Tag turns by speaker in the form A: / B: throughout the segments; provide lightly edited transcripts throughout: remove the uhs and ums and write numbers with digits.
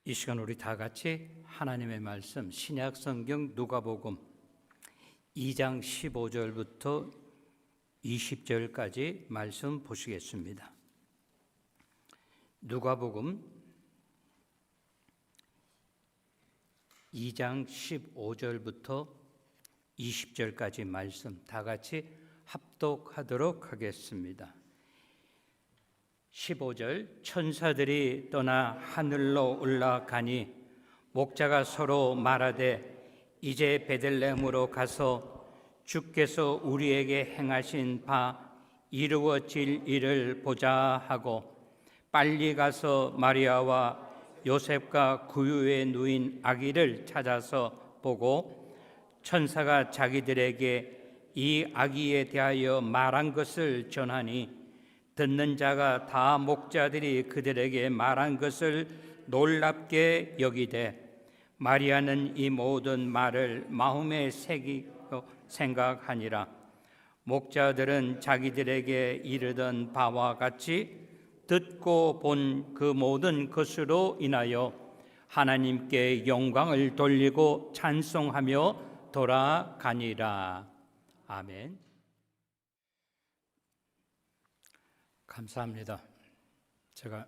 A: 이 시간 우리 다 같이 하나님의 말씀 신약 성경 누가복음 2장 15절부터 20절까지 말씀 보시겠습니다. 누가복음 2장 15절부터 20절까지 말씀 다 같이 합독하도록 하겠습니다. 15절 천사들이 떠나 하늘로 올라가니 목자가 서로 말하되 이제 베들레헴으로 가서 주께서 우리에게 행하신 바 이루어질 일을 보자 하고 빨리 가서 마리아와 요셉과 구유에 누인 아기를 찾아서 보고 천사가 자기들에게 이 아기에 대하여 말한 것을 전하니 듣는 자가 다 목자들이 그들에게 말한 것을 놀랍게 여기되 마리아는 이 모든 말을 마음에 새기고 생각하니라. 목자들은 자기들에게 이르던 바와 같이 듣고 본 그 모든 것으로 인하여 하나님께 영광을 돌리고 찬송하며 돌아가니라. 아멘. 감사합니다. 제가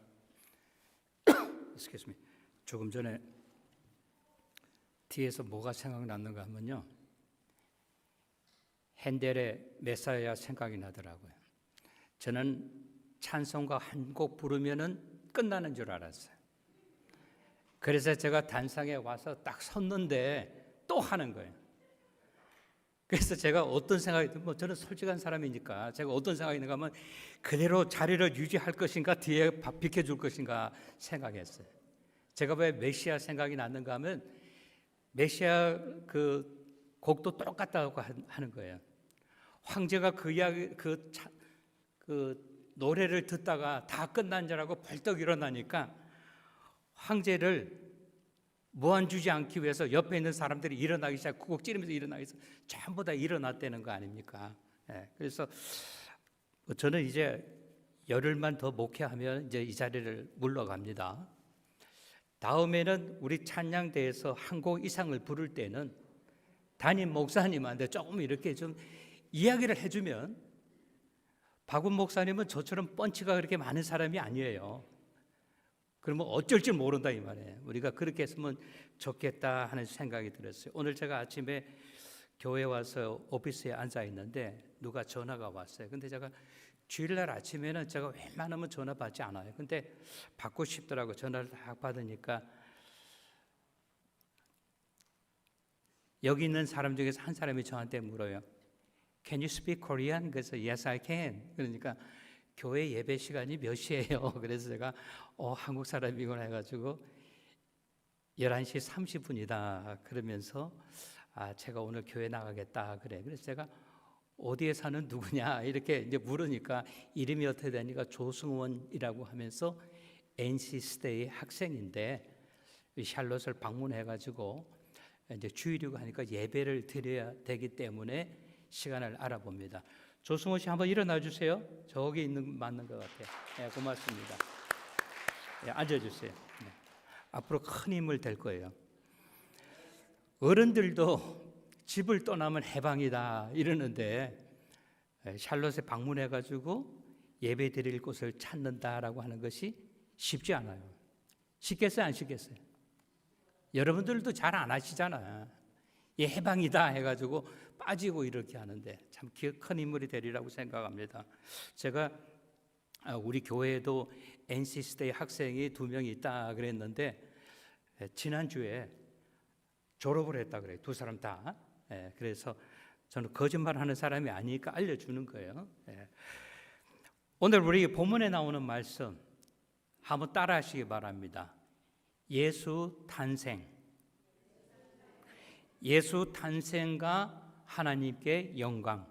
A: 조금 전에 뒤에서 뭐가 생각났는가 하면요, 핸델의 메사야 생각이 나더라고요. 저는 찬송가 한 곡 부르면은 끝나는 줄 알았어요. 그래서 제가 단상에 와서 딱 섰는데 또 하는 거예요. 그래서 제가 어떤 생각이 들면, 저는 솔직한 사람이니까 제가 어떤 생각이 드는가 하면 그대로 자리를 유지할 것인가 뒤에 비켜줄 것인가 생각했어요. 제가 왜 메시아 생각이 났는가 하면 메시아 그 곡도 똑같다고 하는 거예요. 황제가 그 이야기 그 노래를 듣다가 다 끝난 줄 알고 벌떡 일어나니까 황제를 무한주지 않기 위해서 옆에 있는 사람들이 일어나기 시작, 꾹 찌르면서 일어나기 시작, 전부 다 일어났다는 거 아닙니까? 그래서 저는 이제 열흘만 더 목회하면 이제 이 자리를 물러갑니다. 다음에는 우리 찬양대에서 한 곡 이상을 부를 때는 담임 목사님한테 조금 이렇게 좀 이야기를 해주면, 박훈 목사님은 저처럼 펀치가 그렇게 많은 사람이 아니에요. 그러면 어쩔 줄 모른다 이 말이에요. 우리가 그렇게 했으면 좋겠다 하는 생각이 들었어요. 오늘 제가 아침에 교회 와서 오피스에 앉아 있는데 누가 전화가 왔어요. 근데 제가 주일날 아침에는 제가 웬만하면 전화 받지 않아요. 근데 받고 싶더라고요. 전화를 딱 받으니까 여기 있는 사람 중에서 한 사람이 저한테 물어요. Can you speak Korean? 그래서 Yes, I can. 그러니까 교회 예배 시간이 몇 시예요? 그래서 제가 한국 사람이구나 해가지고 11시 30분이다 그러면서 제가 오늘 교회 나가겠다 그래. 그래서 제가 어디에 사는 누구냐 이렇게 이제 물으니까 이름이 어떻게 되니까 조승원이라고 하면서 NC스테이 학생인데 샬롯을 방문해가지고 이제 주일이고 하니까 예배를 드려야 되기 때문에 시간을 알아봅니다. 조승원 씨 한번 일어나 주세요. 저기 있는 맞는 것 같아요. 네, 고맙습니다. 네, 앉아주세요. 네. 앞으로 큰 힘을 될 거예요. 어른들도 집을 떠나면 해방이다 이러는데 샬롯에 방문해가지고 예배 드릴 곳을 찾는다라고 하는 것이 쉽지 않아요. 쉽겠어요? 안 쉽겠어요? 여러분들도 잘 안 하시잖아요. 해방이다 해가지고 빠지고 이렇게 하는데 참 큰 인물이 되리라고 생각합니다. 제가 우리 교회에도 NC스테이 학생이 2명이 있다 그랬는데 지난주에 졸업을 했다 그래요. 2사람 다. 그래서 저는 거짓말하는 사람이 아니니까 알려주는 거예요. 오늘 우리 본문에 나오는 말씀 한번 따라하시기 바랍니다. 예수 탄생. 예수 탄생과 하나님께 영광.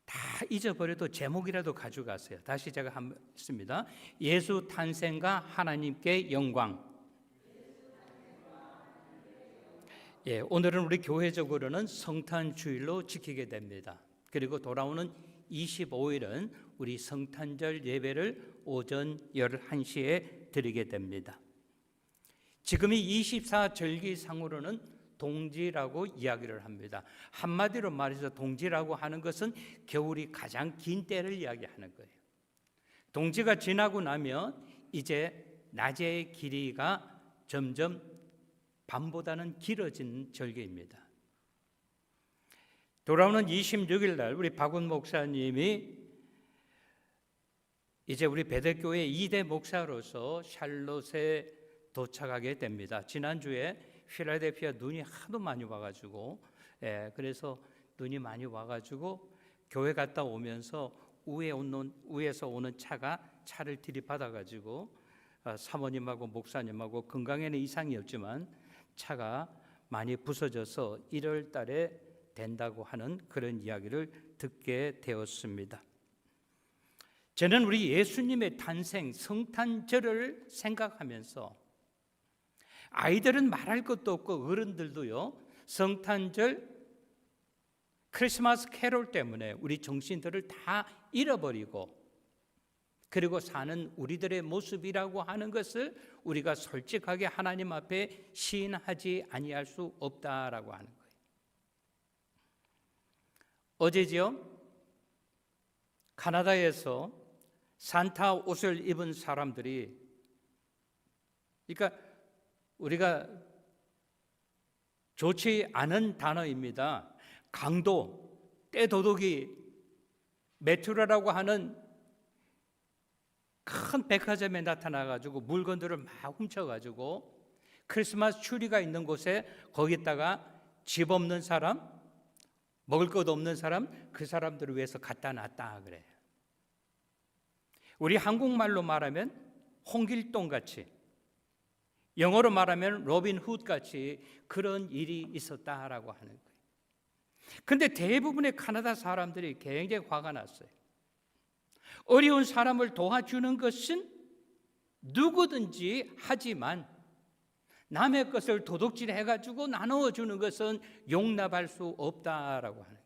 A: 다 잊어버려도 제목이라도 가져가세요. 다시 제가 한번 했습니다. 예수 탄생과 하나님께 영광. 오늘은 우리 교회적으로는 성탄 주일로 지키게 됩니다. 그리고 돌아오는 25일은 우리 성탄절 예배를 오전 11시에 드리게 됩니다. 지금이 24절기상으로는 동지라고 이야기를 합니다. 한마디로 말해서 동지라고 하는 것은 겨울이 가장 긴 때를 이야기하는 거예요. 동지가 지나고 나면 이제 낮의 길이가 점점 밤보다는 길어진 절기입니다. 돌아오는 26일 날 우리 박운 목사님이 이제 우리 베들교회 2대 목사로서 샬롯에 도착하게 됩니다. 지난주에 필라델피아 눈이 하도 많이 와가지고 그래서 눈이 많이 와가지고 교회 갔다 오면서 우에서 오는 차를 들이받아가지고 사모님하고 목사님하고 건강에는 이상이 없지만 차가 많이 부서져서 1월 달에 된다고 하는 그런 이야기를 듣게 되었습니다. 저는 우리 예수님의 탄생 성탄절을 생각하면서 아이들은 말할 것도 없고 어른들도요, 성탄절 크리스마스 캐롤 때문에 우리 정신들을 다 잃어버리고 그리고 사는 우리들의 모습이라고 하는 것을 우리가 솔직하게 하나님 앞에 시인하지 아니할 수 없다라고 하는 거예요. 어제지요, 카나다에서 산타 옷을 입은 사람들이, 그러니까 우리가 좋지 않은 단어입니다. 강도, 떼도둑이 메트로라고 하는 큰 백화점에 나타나가지고 물건들을 막 훔쳐가지고 크리스마스 추리가 있는 곳에 거기다가 집 없는 사람, 먹을 것 없는 사람, 그 사람들을 위해서 갖다 놨다 그래요. 우리 한국말로 말하면 홍길동같이, 영어로 말하면 로빈 훗같이 그런 일이 있었다라고 하는 거예요. 근데 대부분의 카나다 사람들이 굉장히 화가 났어요. 어려운 사람을 도와주는 것은 누구든지 하지만 남의 것을 도둑질해가지고 나누어주는 것은 용납할 수 없다라고 하는 거예요.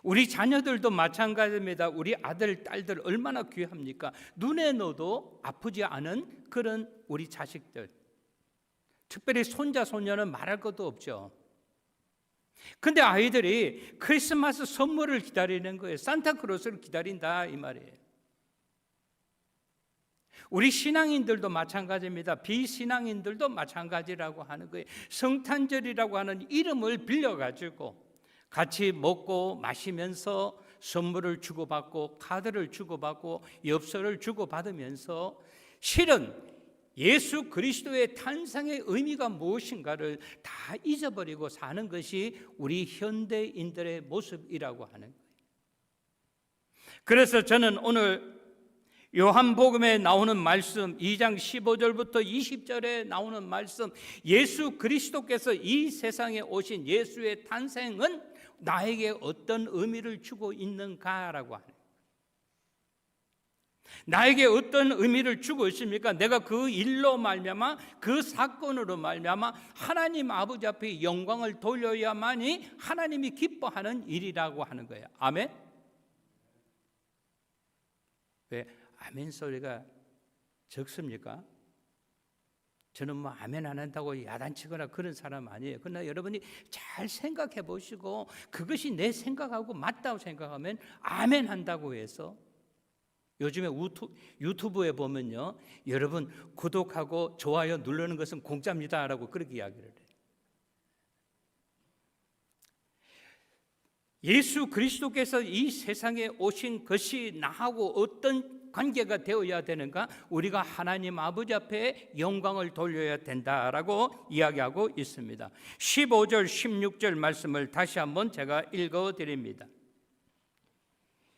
A: 우리 자녀들도 마찬가지입니다. 우리 아들, 딸들 얼마나 귀합니까? 눈에 넣어도 아프지 않은 그런 우리 자식들, 특별히 손자, 손녀는 말할 것도 없죠. 근데 아이들이 크리스마스 선물을 기다리는 거예요. 산타크로스를 기다린다 이 말이에요. 우리 신앙인들도 마찬가지입니다. 비신앙인들도 마찬가지라고 하는 거예요. 성탄절이라고 하는 이름을 빌려가지고 같이 먹고 마시면서 선물을 주고받고 카드를 주고받고 엽서를 주고받으면서 실은 예수 그리스도의 탄생의 의미가 무엇인가를 다 잊어버리고 사는 것이 우리 현대인들의 모습이라고 하는 거예요. 그래서 저는 오늘 요한복음에 나오는 말씀 2장 15절부터 20절에 나오는 말씀, 예수 그리스도께서 이 세상에 오신 예수의 탄생은 나에게 어떤 의미를 주고 있는가라고 하는 거예요. 나에게 어떤 의미를 주고 있습니까? 내가 그 일로 말미암아, 그 사건으로 말미암아 하나님 아버지 앞에 영광을 돌려야만이 하나님이 기뻐하는 일이라고 하는 거예요. 아멘? 왜 아멘 소리가 적습니까? 저는 뭐 아멘 안 한다고 야단치거나 그런 사람 아니에요. 그러나 여러분이 잘 생각해 보시고 그것이 내 생각하고 맞다고 생각하면 아멘 한다고 해서, 요즘에 유튜브에 보면요, 여러분 구독하고 좋아요 누르는 것은 공짜입니다라고 그렇게 이야기를 해요. 예수 그리스도께서 이 세상에 오신 것이 나하고 어떤 관계가 되어야 되는가? 우리가 하나님 아버지 앞에 영광을 돌려야 된다라고 이야기하고 있습니다. 15절 16절 말씀을 다시 한번 제가 읽어드립니다.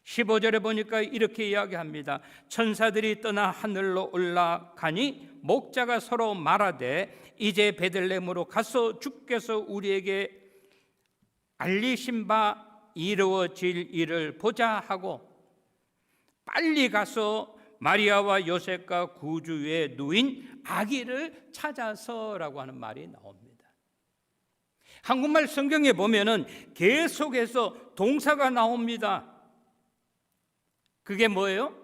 A: 15절에 보니까 이렇게 이야기합니다. 천사들이 떠나 하늘로 올라가니 목자가 서로 말하되 이제 베들레헴으로 가서 주께서 우리에게 알리신 바 이루어질 일을 보자 하고 빨리 가서 마리아와 요셉과 구주에 누인 아기를 찾아서라고 하는 말이 나옵니다. 한국말 성경에 보면은 계속해서 동사가 나옵니다. 그게 뭐예요?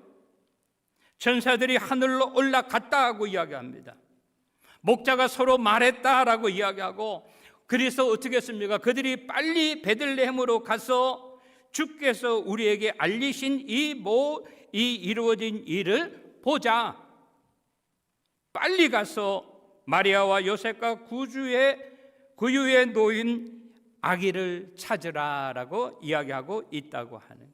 A: 천사들이 하늘로 올라갔다고 이야기합니다. 목자가 서로 말했다라고 이야기하고, 그래서 어떻게 했습니까? 그들이 빨리 베들레헴으로 가서 주께서 우리에게 알리신 이 이루어진 일을 보자. 빨리 가서 마리아와 요셉과 구유에 놓인 아기를 찾으라라고 이야기하고 있다고 하는 거예요.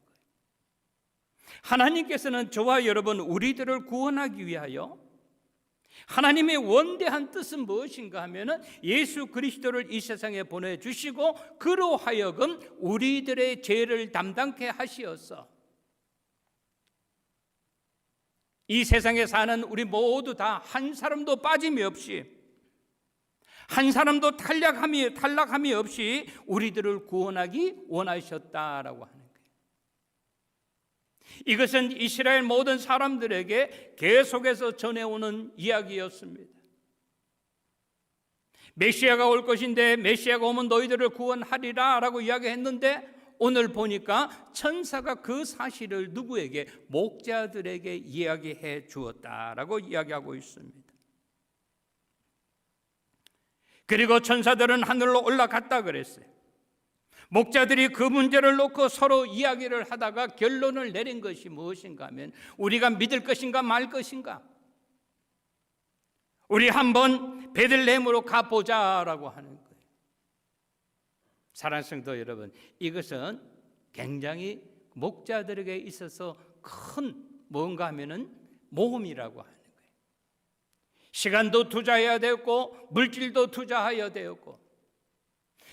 A: 하나님께서는 저와 여러분 우리들을 구원하기 위하여 하나님의 원대한 뜻은 무엇인가 하면은 예수 그리스도를 이 세상에 보내주시고 그로 하여금 우리들의 죄를 담당케 하시어서 이 세상에 사는 우리 모두 다 한 사람도 빠짐이 없이, 한 사람도 탈락함이 없이 우리들을 구원하기 원하셨다라고 하는 거예요. 이것은 이스라엘 모든 사람들에게 계속해서 전해오는 이야기였습니다. 메시아가 올 것인데 메시아가 오면 너희들을 구원하리라 라고 이야기했는데, 오늘 보니까 천사가 그 사실을 누구에게? 목자들에게 이야기해 주었다라고 이야기하고 있습니다. 그리고 천사들은 하늘로 올라갔다 그랬어요. 목자들이 그 문제를 놓고 서로 이야기를 하다가 결론을 내린 것이 무엇인가 하면, 우리가 믿을 것인가 말 것인가, 우리 한번 베들레헴으로 가보자라고 하는 거예요. 사랑하는 성도 여러분, 이것은 굉장히 목자들에게 있어서 큰 뭔가 하면은 모험이라고 하는 거예요. 시간도 투자해야 되었고 물질도 투자해야 되었고,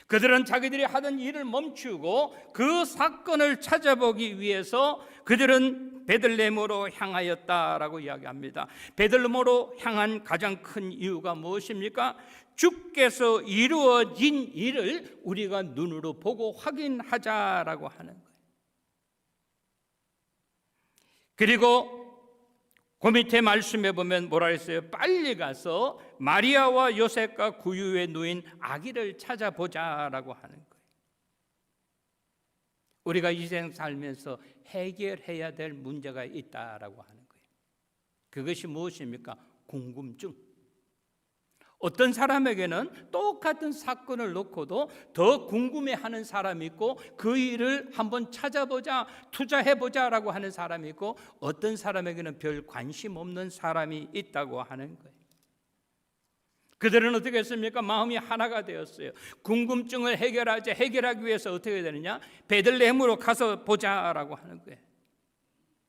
A: 그들은 자기들이 하던 일을 멈추고 그 사건을 찾아보기 위해서 그들은 베들레헴으로 향하였다라고 이야기합니다. 베들레헴으로 향한 가장 큰 이유가 무엇입니까? 주께서 이루어진 일을 우리가 눈으로 보고 확인하자라고 하는 거예요. 그리고 그 밑에 말씀해 보면 뭐라 했어요? 빨리 가서 마리아와 요셉과 구유에 누인 아기를 찾아보자라고 하는 거예요. 우리가 이 세상 살면서 해결해야 될 문제가 있다라고 하는 거예요. 그것이 무엇입니까? 궁금증. 어떤 사람에게는 똑같은 사건을 놓고도 더 궁금해하는 사람이 있고, 그 일을 한번 찾아보자, 투자해보자라고 하는 사람이 있고, 어떤 사람에게는 별 관심 없는 사람이 있다고 하는 거예요. 그들은 어떻게 했습니까? 마음이 하나가 되었어요. 궁금증을 해결하기 위해서 어떻게 되느냐? 베들레헴으로 가서 보자라고 하는 거예요.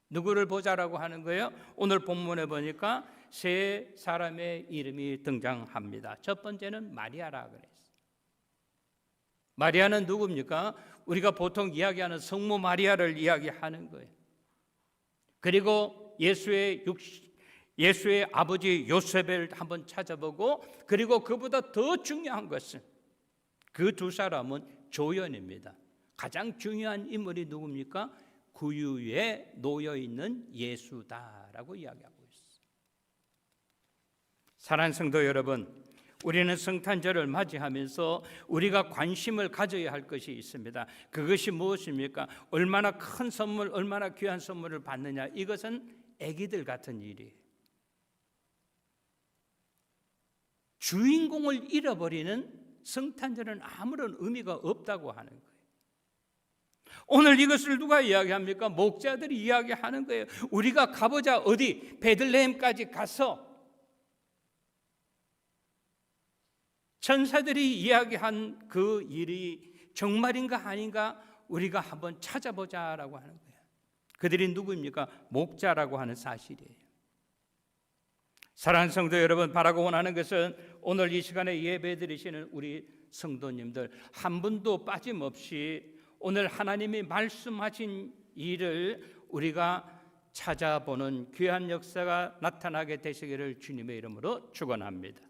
A: 누구를 보자라고 하는 거예요? 오늘 본문에 보니까 세 사람의 이름이 등장합니다. 첫 번째는 마리아라 그랬어요. 마리아는 누굽니까? 우리가 보통 이야기하는 성모 마리아를 이야기하는 거예요. 그리고 예수의 아버지 요셉을 한번 찾아보고, 그리고 그보다 더 중요한 것은 그 두 사람은 조연입니다. 가장 중요한 인물이 누굽니까? 구유에 놓여 있는 예수다라고 이야기하고 있어요. 사랑하는 성도 여러분, 우리는 성탄절을 맞이하면서 우리가 관심을 가져야 할 것이 있습니다. 그것이 무엇입니까? 얼마나 큰 선물, 얼마나 귀한 선물을 받느냐. 이것은 아기들 같은 일이에요. 주인공을 잃어버리는 성탄절은 아무런 의미가 없다고 하는 거예요. 오늘 이것을 누가 이야기합니까? 목자들이 이야기하는 거예요. 우리가 가보자. 어디? 베들레헴까지 가서 천사들이 이야기한 그 일이 정말인가 아닌가 우리가 한번 찾아보자라고 하는 거예요. 그들이 누구입니까? 목자라고 하는 사실이에요. 사랑하는 성도 여러분, 바라고 원하는 것은 오늘 이 시간에 예배 드리시는 우리 성도님들 한 분도 빠짐없이 오늘 하나님이 말씀하신 일을 우리가 찾아보는 귀한 역사가 나타나게 되시기를 주님의 이름으로 축원합니다.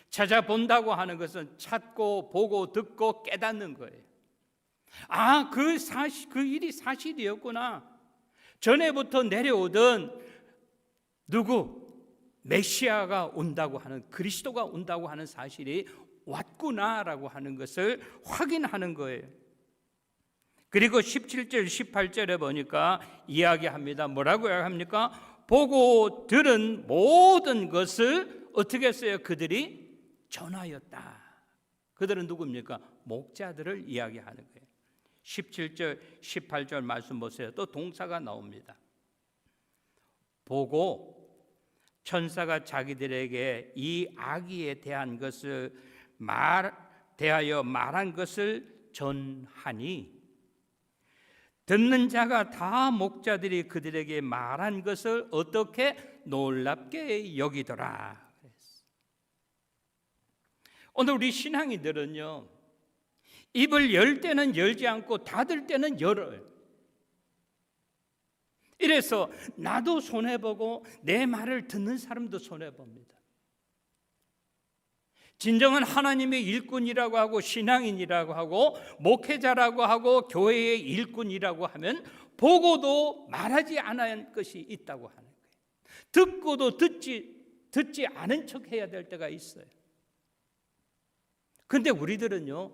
A: 찾아본다고 하는 것은 찾고 보고 듣고 깨닫는 거예요. 아, 그 일이 사실이었구나. 전에부터 내려오던 메시아가 온다고 하는, 그리스도가 온다고 하는 사실이 왔구나라고 하는 것을 확인하는 거예요. 그리고 17절 18절에 보니까 이야기합니다. 뭐라고 이야기합니까? 보고 들은 모든 것을 어떻게 했어요? 그들이 전하였다. 그들은 누굽니까? 목자들을 이야기하는 거예요. 17절 18절 말씀 보세요. 또 동사가 나옵니다. 보고 천사가 자기들에게 이 아기에 대한 것을 대하여 말한 것을 전하니 듣는 자가 다 목자들이 그들에게 말한 것을 어떻게 놀랍게 여기더라. 오늘 우리 신앙인들은요, 입을 열 때는 열지 않고 닫을 때는 열어요. 이래서 나도 손해보고 내 말을 듣는 사람도 손해봅니다. 진정한 하나님의 일꾼이라고 하고 신앙인이라고 하고 목회자라고 하고 교회의 일꾼이라고 하면 보고도 말하지 않은 것이 있다고 하는 거예요. 듣고도 듣지 않은 척 해야 될 때가 있어요. 근데 우리들은요,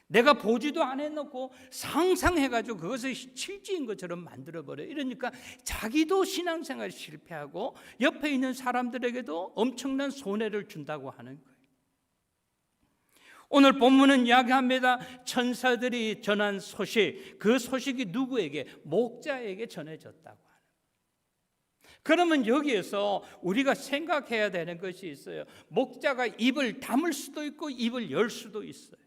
A: 내가 보지도 안 해놓고 상상해가지고 그것을 실제인 것처럼 만들어버려요. 이러니까 자기도 신앙생활 실패하고 옆에 있는 사람들에게도 엄청난 손해를 준다고 하는 거예요. 오늘 본문은 이야기합니다. 천사들이 전한 소식, 그 소식이 누구에게? 목자에게 전해졌다고 하는 거예요. 그러면 여기에서 우리가 생각해야 되는 것이 있어요. 목자가 입을 다물 수도 있고 입을 열 수도 있어요.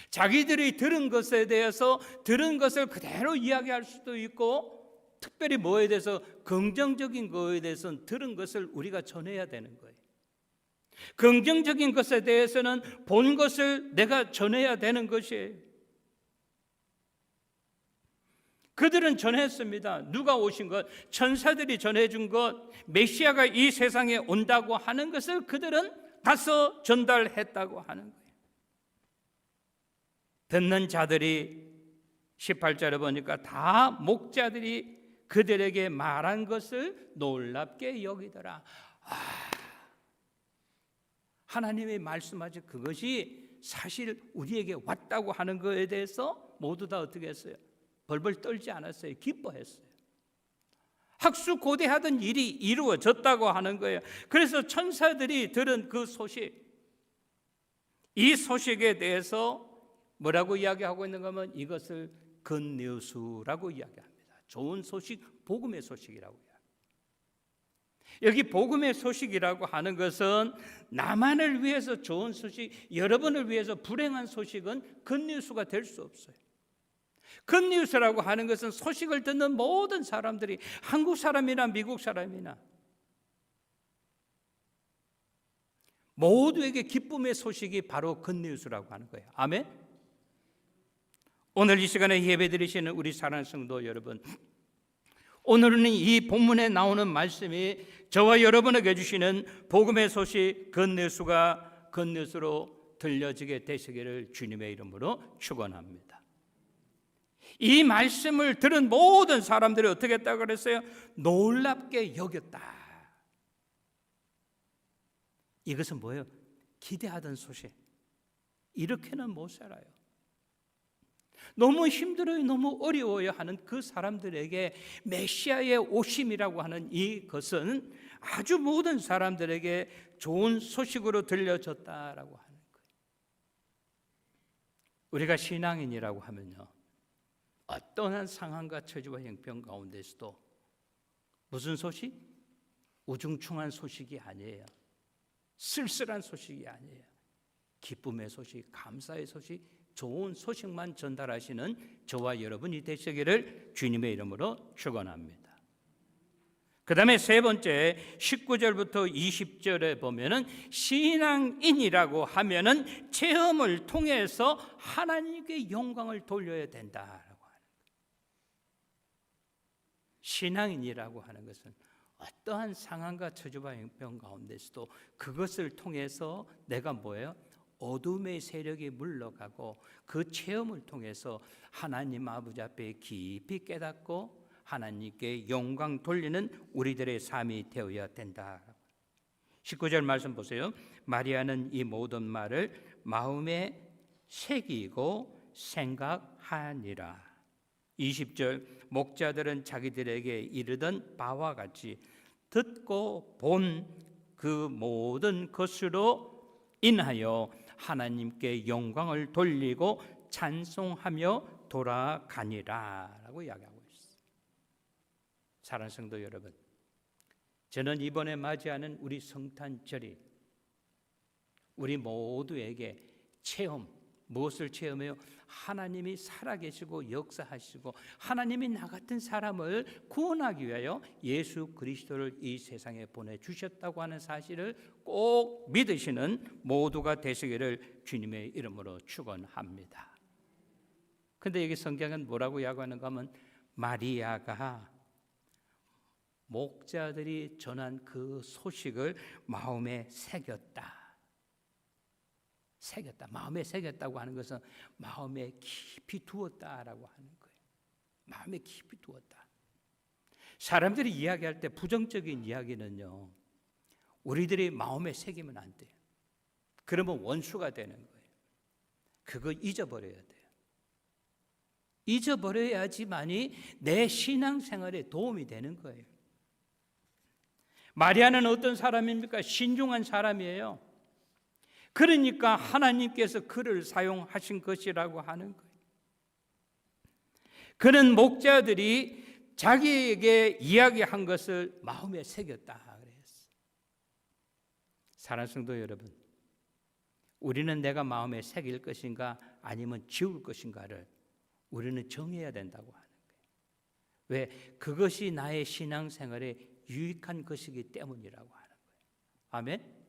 A: 자기들이 들은 것에 대해서 들은 것을 그대로 이야기할 수도 있고, 특별히 뭐에 대해서 긍정적인 것에 대해서는 들은 것을 우리가 전해야 되는 거예요. 긍정적인 것에 대해서는 본 것을 내가 전해야 되는 것이에요. 그들은 전했습니다. 누가 오신 것? 천사들이 전해준 것, 메시아가 이 세상에 온다고 하는 것을 그들은 가서 전달했다고 하는 거예요. 듣는 자들이 18절에 보니까 다 목자들이 그들에게 말한 것을 놀랍게 여기더라. 하나님의 말씀하신 그것이 사실 우리에게 왔다고 하는 것에 대해서 모두 다 어떻게 했어요? 벌벌 떨지 않았어요. 기뻐했어요. 학수고대하던 일이 이루어졌다고 하는 거예요. 그래서 천사들이 들은 그 소식, 이 소식에 대해서 뭐라고 이야기하고 있는가 하면 이것을 굿뉴스라고 이야기합니다. 좋은 소식, 복음의 소식이라고 이야기합니다. 여기 복음의 소식이라고 하는 것은 나만을 위해서 좋은 소식, 여러분을 위해서 불행한 소식은 굿뉴스가 될 수 없어요. 굿뉴스라고 하는 것은 소식을 듣는 모든 사람들이, 한국 사람이나 미국 사람이나 모두에게 기쁨의 소식이 바로 굿뉴스라고 하는 거예요. 아멘. 오늘 이 시간에 예배드리시는 우리 사랑하는 성도 여러분, 오늘은 이 본문에 나오는 말씀이 저와 여러분에게 주시는 복음의 소식, 굿뉴스가 굿뉴스로 들려지게 되시기를 주님의 이름으로 축원합니다. 이 말씀을 들은 모든 사람들이 어떻게 했다고 그랬어요? 놀랍게 여겼다. 이것은 뭐예요? 기대하던 소식. 이렇게는 못 살아요. 너무 힘들어요, 너무 어려워요 하는 그 사람들에게 메시아의 오심이라고 하는 이것은 아주 모든 사람들에게 좋은 소식으로 들려졌다라고 하는 거예요. 우리가 신앙인이라고 하면요, 어떠한 상황과 처지와 형편 가운데서도 무슨 소식? 우중충한 소식이 아니에요. 쓸쓸한 소식이 아니에요. 기쁨의 소식, 감사의 소식, 좋은 소식만 전달하시는 저와 여러분이 되시기를 주님의 이름으로 축원합니다. 그 다음에 세 번째 19절부터 20절에 보면은 신앙인이라고 하면은 체험을 통해서 하나님께 영광을 돌려야 된다라고 하는 거예요. 신앙인이라고 하는 것은 어떠한 상황과 처지와 형편 가운데서도 그것을 통해서 내가 뭐예요? 어둠의 세력이 물러가고 그 체험을 통해서 하나님 아버지 앞에 깊이 깨닫고 하나님께 영광 돌리는 우리들의 삶이 되어야 된다. 19절 말씀 보세요. 마리아는 이 모든 말을 마음에 새기고 생각하니라. 20절 목자들은 자기들에게 이르던 바와 같이 듣고 본 그 모든 것으로 인하여 하나님께 영광을 돌리고 찬송하며 돌아가니라 라고 이야기하고 있습니다. 사랑하는 성도 여러분, 저는 이번에 맞이하는 우리 성탄절이 우리 모두에게 무엇을 체험해요? 하나님이 살아계시고 역사하시고 하나님이 나 같은 사람을 구원하기 위하여 예수 그리스도를 이 세상에 보내주셨다고 하는 사실을 꼭 믿으시는 모두가 되시기를 주님의 이름으로 축원합니다. 그런데 여기 성경은 뭐라고 이야기하는가 하면 마리아가 목자들이 전한 그 소식을 마음에 새겼다. 마음에 새겼다고 하는 것은 마음에 깊이 두었다라고 하는 거예요. 마음에 깊이 두었다. 사람들이 이야기할 때 부정적인 이야기는요, 우리들이 마음에 새기면 안 돼요. 그러면 원수가 되는 거예요. 그거 잊어버려야 돼요. 잊어버려야지만이 내 신앙생활에 도움이 되는 거예요. 마리아는 어떤 사람입니까? 신중한 사람이에요. 그러니까 하나님께서 그를 사용하신 것이라고 하는 거예요. 그는 목자들이 자기에게 이야기한 것을 마음에 새겼다 그랬어요. 사랑하는 성도 여러분, 우리는 내가 마음에 새길 것인가 아니면 지울 것인가를 우리는 정해야 된다고 하는 거예요. 왜? 그것이 나의 신앙생활에 유익한 것이기 때문이라고 하는 거예요. 아멘?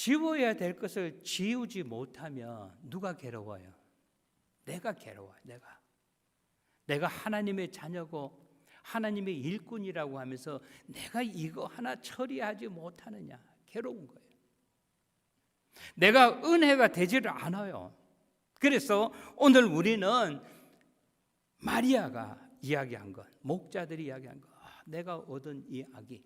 A: 지워야 될 것을 지우지 못하면 누가 괴로워요? 내가 괴로워요. 내가 하나님의 자녀고 하나님의 일꾼이라고 하면서 내가 이거 하나 처리하지 못하느냐, 괴로운 거예요. 내가 은혜가 되지를 않아요. 그래서 오늘 우리는 마리아가 이야기한 것, 목자들이 이야기한 것, 내가 얻은 이 아기,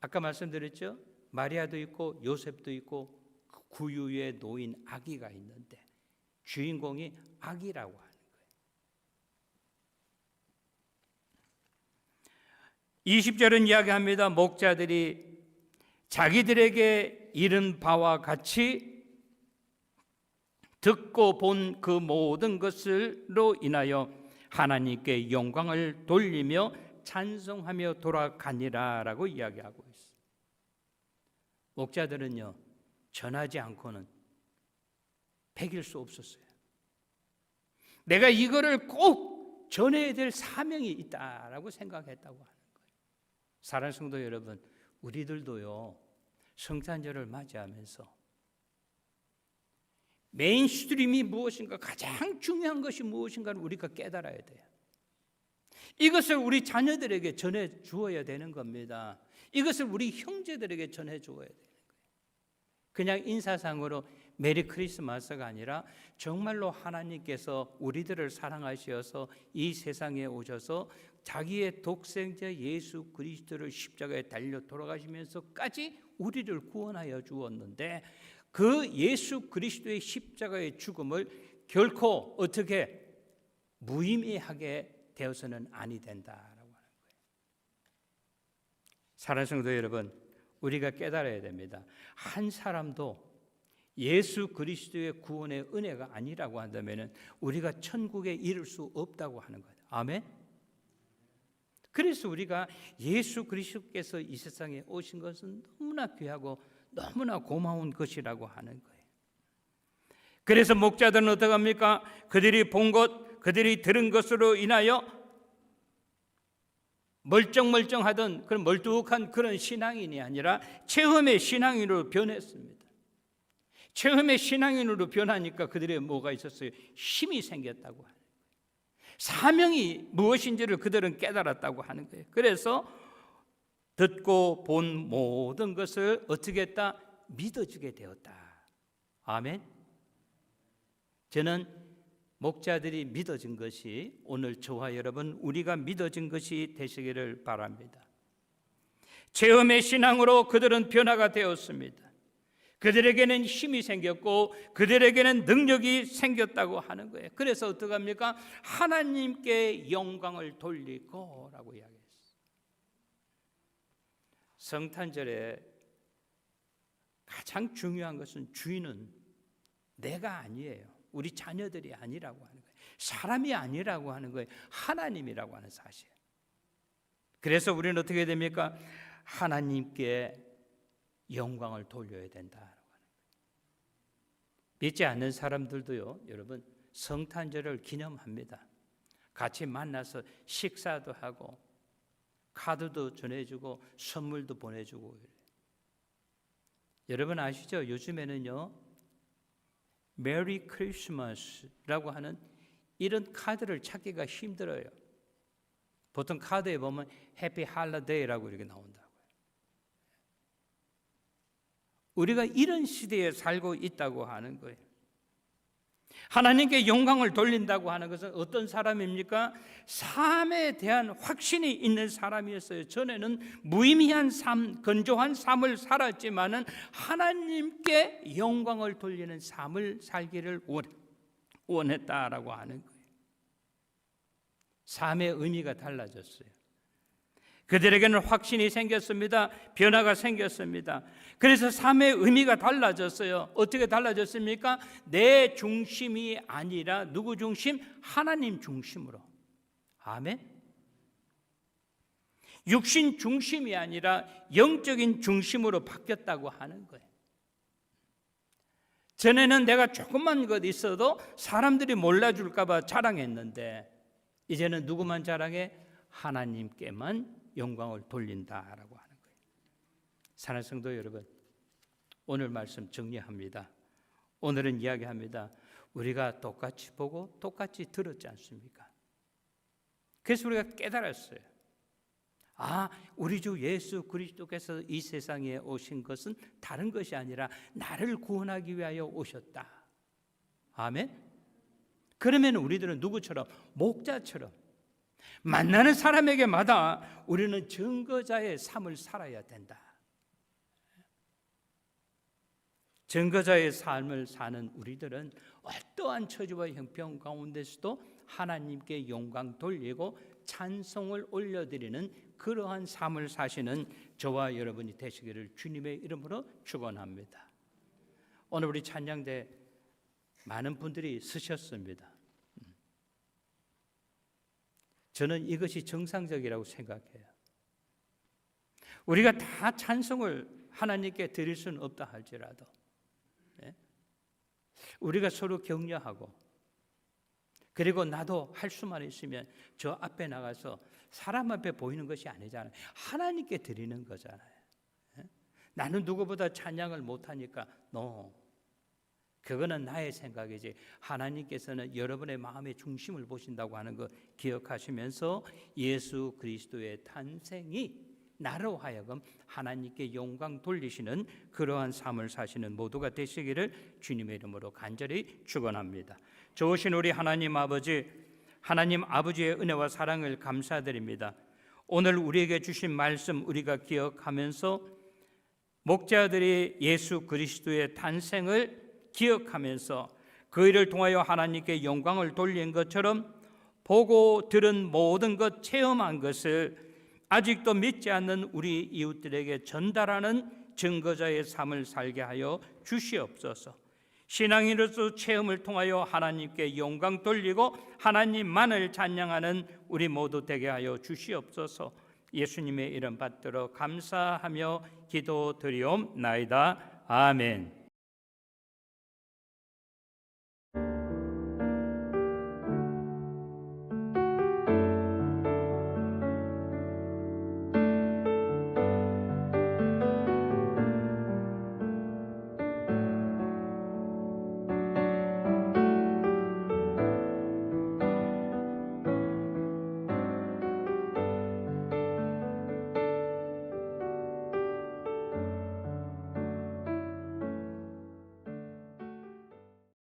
A: 아까 말씀드렸죠? 마리아도 있고 요셉도 있고 구유에 놓인 아기가 있는데 주인공이 아기라고 하는 거예요. 20절은 이야기합니다. 목자들이 자기들에게 이른 바와 같이 듣고 본 그 모든 것으로 인하여 하나님께 영광을 돌리며 찬송하며 돌아가니라 라고 이야기하고 있어요. 목자들은요, 전하지 않고는 배길 수 없었어요. 내가 이거를 꼭 전해야 될 사명이 있다라고 생각했다고 하는 거예요. 사랑하는 성도 여러분, 우리들도요, 성탄절을 맞이하면서 메인스트림이 무엇인가, 가장 중요한 것이 무엇인가를 우리가 깨달아야 돼요. 이것을 우리 자녀들에게 전해 주어야 되는 겁니다. 이것을 우리 형제들에게 전해 주어야 되는 거예요. 그냥 인사상으로 메리 크리스마스가 아니라 정말로 하나님께서 우리들을 사랑하셔서 이 세상에 오셔서 자기의 독생자 예수 그리스도를 십자가에 달려 돌아가시면서까지 우리를 구원하여 주었는데 그 예수 그리스도의 십자가의 죽음을 결코 어떻게 무의미하게 되어서는 아니 된다라고 하는 거예요. 사랑하는 성도 여러분, 우리가 깨달아야 됩니다. 한 사람도 예수 그리스도의 구원의 은혜가 아니라고 한다면 우리가 천국에 이를 수 없다고 하는 거예요. 아멘? 그래서 우리가 예수 그리스도께서 이 세상에 오신 것은 너무나 귀하고 너무나 고마운 것이라고 하는 거예요. 그래서 목자들은 어떻게 합니까? 그들이 본 것, 그들이 들은 것으로 인하여 멀쩡멀쩡하던 그런 멀뚝한 그런 신앙인이 아니라 체험의 신앙인으로 변했습니다. 체험의 신앙인으로 변하니까 그들의 뭐가 있었어요? 힘이 생겼다고 하는 거예요. 사명이 무엇인지를 그들은 깨달았다고 하는 거예요. 그래서 듣고 본 모든 것을 어떻게 했다? 믿어주게 되었다. 아멘. 저는 목자들이 믿어진 것이 오늘 저와 여러분 우리가 믿어진 것이 되시기를 바랍니다. 체험의 신앙으로 그들은 변화가 되었습니다. 그들에게는 힘이 생겼고 그들에게는 능력이 생겼다고 하는 거예요. 그래서 어떡합니까? 하나님께 영광을 돌리고 라고 이야기했어요. 성탄절에 가장 중요한 것은 주인은 내가 아니에요. 우리 자녀들이 아니라고 하는 거예요. 사람이 아니라고 하는 거예요. 하나님이라고 하는 사실. 그래서 우리는 어떻게 됩니까? 하나님께 영광을 돌려야 된다라고 하는 거예요. 믿지 않는 사람들도요, 여러분 성탄절을 기념합니다. 같이 만나서 식사도 하고 카드도 전해주고 선물도 보내주고. 여러분 아시죠? 요즘에는요 메리 크리스마스라고 하는 이런 카드를 찾기가 힘들어요. 보통 카드에 보면 해피 할러데이라고 이렇게 나온다고요. 우리가 이런 시대에 살고 있다고 하는 거예요. 하나님께 영광을 돌린다고 하는 것은 어떤 사람입니까? 삶에 대한 확신이 있는 사람이었어요. 전에는 무의미한 삶, 건조한 삶을 살았지만은 하나님께 영광을 돌리는 삶을 살기를 원했다라고 하는 거예요. 삶의 의미가 달라졌어요. 그들에게는 확신이 생겼습니다. 변화가 생겼습니다. 그래서 삶의 의미가 달라졌어요. 어떻게 달라졌습니까? 내 중심이 아니라 누구 중심? 하나님 중심으로. 아멘. 육신 중심이 아니라 영적인 중심으로 바뀌었다고 하는 거예요. 전에는 내가 조금만 것 있어도 사람들이 몰라줄까 봐 자랑했는데 이제는 누구만 자랑해? 하나님께만 영광을 돌린다라고 하는 거예요. 사랑하는 성도 여러분, 오늘 말씀 정리합니다. 오늘은 이야기합니다. 우리가 똑같이 보고 똑같이 들었지 않습니까? 그래서 우리가 깨달았어요. 아, 우리 주 예수 그리스도께서 이 세상에 오신 것은 다른 것이 아니라 나를 구원하기 위하여 오셨다. 아멘. 그러면 우리들은 누구처럼? 목자처럼 만나는 사람에게마다 우리는 증거자의 삶을 살아야 된다. 증거자의 삶을 사는 우리들은 어떠한 처지와 형편 가운데서도 하나님께 영광 돌리고 찬송을 올려드리는 그러한 삶을 사시는 저와 여러분이 되시기를 주님의 이름으로 축원합니다. 오늘 우리 찬양대 많은 분들이 쓰셨습니다. 저는 이것이 정상적이라고 생각해요. 우리가 다 찬송을 하나님께 드릴 수는 없다 할지라도 우리가 서로 격려하고 그리고 나도 할 수만 있으면 저 앞에 나가서 사람 앞에 보이는 것이 아니잖아요. 하나님께 드리는 거잖아요. 나는 누구보다 찬양을 못하니까 그거는 나의 생각이지 하나님께서는 여러분의 마음의 중심을 보신다고 하는 거 기억하시면서 예수 그리스도의 탄생이 나로 하여금 하나님께 영광 돌리시는 그러한 삶을 사시는 모두가 되시기를 주님의 이름으로 간절히 축원합니다. 좋으신 우리 하나님 아버지, 하나님 아버지의 은혜와 사랑을 감사드립니다. 오늘 우리에게 주신 말씀 우리가 기억하면서 목자들이 예수 그리스도의 탄생을 기억하면서 그 일을 통하여 하나님께 영광을 돌린 것처럼 보고 들은 모든 것 체험한 것을 아직도 믿지 않는 우리 이웃들에게 전달하는 증거자의 삶을 살게 하여 주시옵소서. 신앙인으로서 체험을 통하여 하나님께 영광 돌리고 하나님만을 찬양하는 우리 모두 되게 하여 주시옵소서. 예수님의 이름 받들어 감사하며 기도드리옵나이다. 아멘.